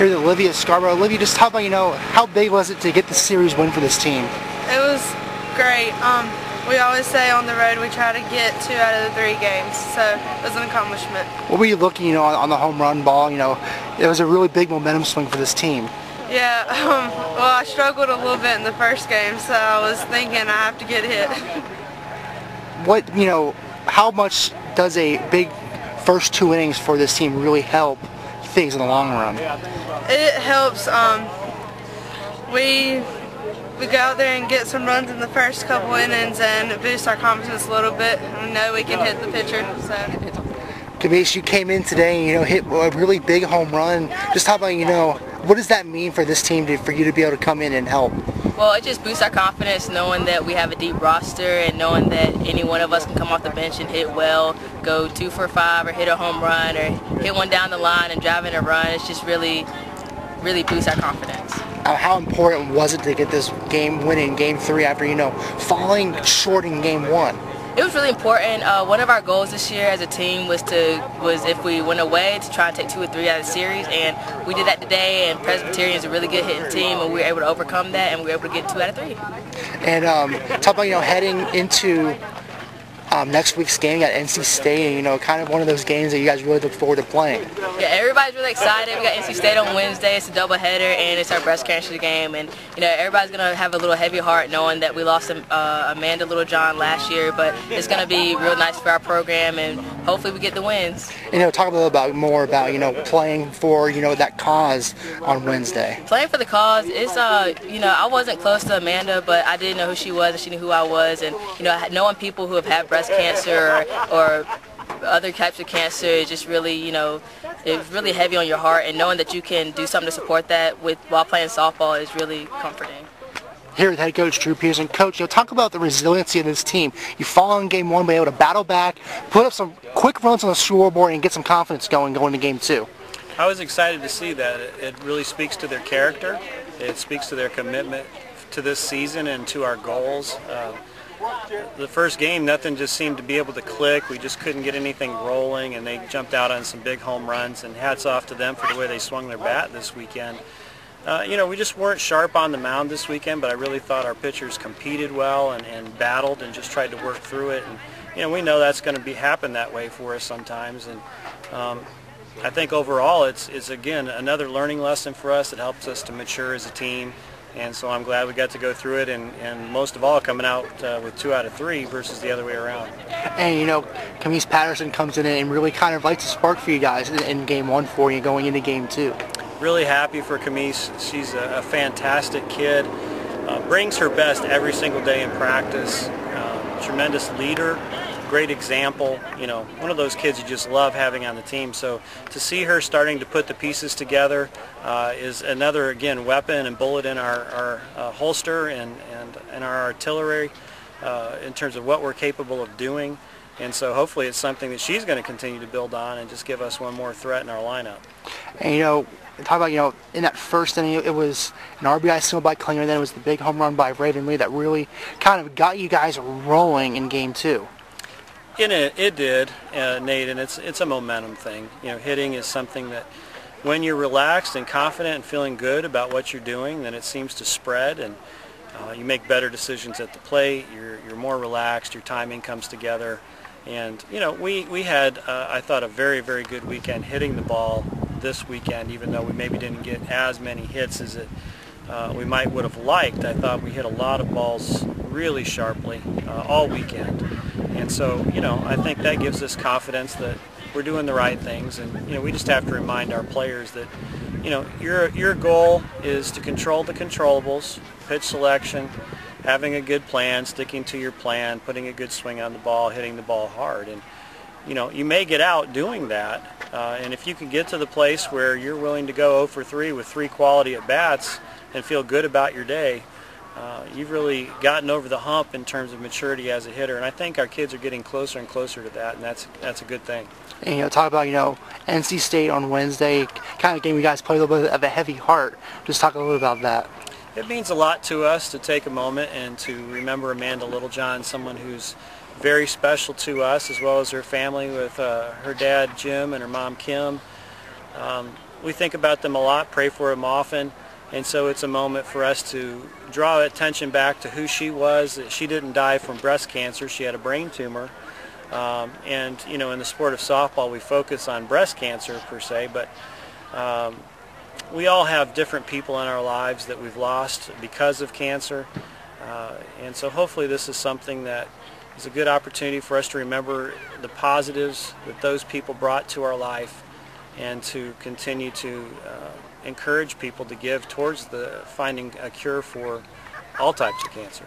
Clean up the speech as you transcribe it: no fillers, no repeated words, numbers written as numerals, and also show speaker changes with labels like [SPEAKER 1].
[SPEAKER 1] Here's Olivia Scarborough. Olivia, just how about, how big was it to get the series win for this team?
[SPEAKER 2] It was great. We always say on the road we try to get 2 out of the 3 games, so it was an accomplishment.
[SPEAKER 1] What were you looking, on the home run ball? It was a really big momentum swing for this team.
[SPEAKER 2] Yeah, well, I struggled a little bit in the first game, so I was thinking I have to get hit.
[SPEAKER 1] How much does a big first 2 innings for this team really help things in the long run?
[SPEAKER 2] It helps. We go out there and get some runs in the first couple innings and it boosts our confidence a little bit. We know we can hit the pitcher. So.
[SPEAKER 1] Camise, you came in today and hit a really big home run. Just how about what does that mean for this team for you to be able to come in and help?
[SPEAKER 3] Well, it just boosts our confidence knowing that we have a deep roster and knowing that any one of us can come off the bench and hit well, go 2 for 5 or hit a home run or hit one down the line and drive in a run. It's just really boosts our confidence.
[SPEAKER 1] How important was it to get this game win in Game 3 after, falling short in Game 1?
[SPEAKER 3] It was really important. One of our goals this year as a team was if we went away to try and take 2 or 3 out of the series, and we did that today. And Presbyterian is a really good hitting team, and we were able to overcome that, and we were able to get 2 out of 3.
[SPEAKER 1] And talk about heading into next week's game at NC State, and kind of one of those games that you guys really look forward to playing.
[SPEAKER 3] Yeah, everybody's really excited. We got NC State on Wednesday. It's a doubleheader, and it's our breast cancer game. And everybody's gonna have a little heavy heart knowing that we lost Amanda Littlejohn last year. But it's gonna be real nice for our program, and hopefully we get the wins.
[SPEAKER 1] Talk a little more about playing for that cause on Wednesday.
[SPEAKER 3] Playing for the cause is I wasn't close to Amanda, but I did know who she was, and she knew who I was, and knowing people who have had breast cancer or other types of cancer is just really, it's really heavy on your heart, and knowing that you can do something to support that while playing softball is really comforting.
[SPEAKER 1] Here with head coach Drew Peterson. Coach, talk about the resiliency of this team. You fall in Game 1, be able to battle back, put up some quick runs on the scoreboard, and get some confidence going into Game 2.
[SPEAKER 4] I was excited to see that. It really speaks to their character. It speaks to their commitment to this season and to our goals. The first game, nothing just seemed to be able to click. We just couldn't get anything rolling, and they jumped out on some big home runs, and hats off to them for the way they swung their bat this weekend. We just weren't sharp on the mound this weekend, but I really thought our pitchers competed well and battled and just tried to work through it. And we know that's going to happen that way for us sometimes. And I think overall it's again another learning lesson for us. It helps us to mature as a team. And so I'm glad we got to go through it, and most of all coming out with 2 out of 3 versus the other way around.
[SPEAKER 1] And Camise Patterson comes in and really kind of lights a spark for you guys in Game 1 for you going into Game 2.
[SPEAKER 4] Really happy for Camise. She's a fantastic kid. Brings her best every single day in practice. Tremendous leader. Great example, one of those kids you just love having on the team. So to see her starting to put the pieces together is another, again, weapon and bullet in our holster and our artillery in terms of what we're capable of doing. And so hopefully it's something that she's going to continue to build on and just give us one more threat in our lineup.
[SPEAKER 1] And talk about, in that first inning, it was an RBI single by Klinger, then it was the big home run by Raven Lee that really kind of got you guys rolling in Game 2.
[SPEAKER 4] It did, Nate, and it's a momentum thing. Hitting is something that when you're relaxed and confident and feeling good about what you're doing, then it seems to spread, and you make better decisions at the plate. You're more relaxed. Your timing comes together, and we had I thought a very, very good weekend hitting the ball this weekend, even though we maybe didn't get as many hits as we might would have liked. I thought we hit a lot of balls really sharply all weekend. And so, I think that gives us confidence that we're doing the right things. And, we just have to remind our players that, your goal is to control the controllables, pitch selection, having a good plan, sticking to your plan, putting a good swing on the ball, hitting the ball hard. And, you may get out doing that. And if you can get to the place where you're willing to go 0 for 3 with 3 quality at-bats and feel good about your day, you've really gotten over the hump in terms of maturity as a hitter, and I think our kids are getting closer and closer to that, and that's a good thing.
[SPEAKER 1] And talk about NC State on Wednesday, kind of game you guys play a little bit of a heavy heart. Just talk a little bit about that.
[SPEAKER 4] It means a lot to us to take a moment and to remember Amanda Littlejohn, someone who's very special to us, as well as her family with her dad Jim and her mom Kim. we think about them a lot, pray for them often, and so it's a moment for us to draw attention back to who she was. That she didn't die from breast cancer, she had a brain tumor. And you know, in the sport of softball we focus on breast cancer per se, but we all have different people in our lives that we've lost because of cancer, and so hopefully this is something that is a good opportunity for us to remember the positives that those people brought to our life, and to continue to encourage people to give towards finding a cure for all types of cancer.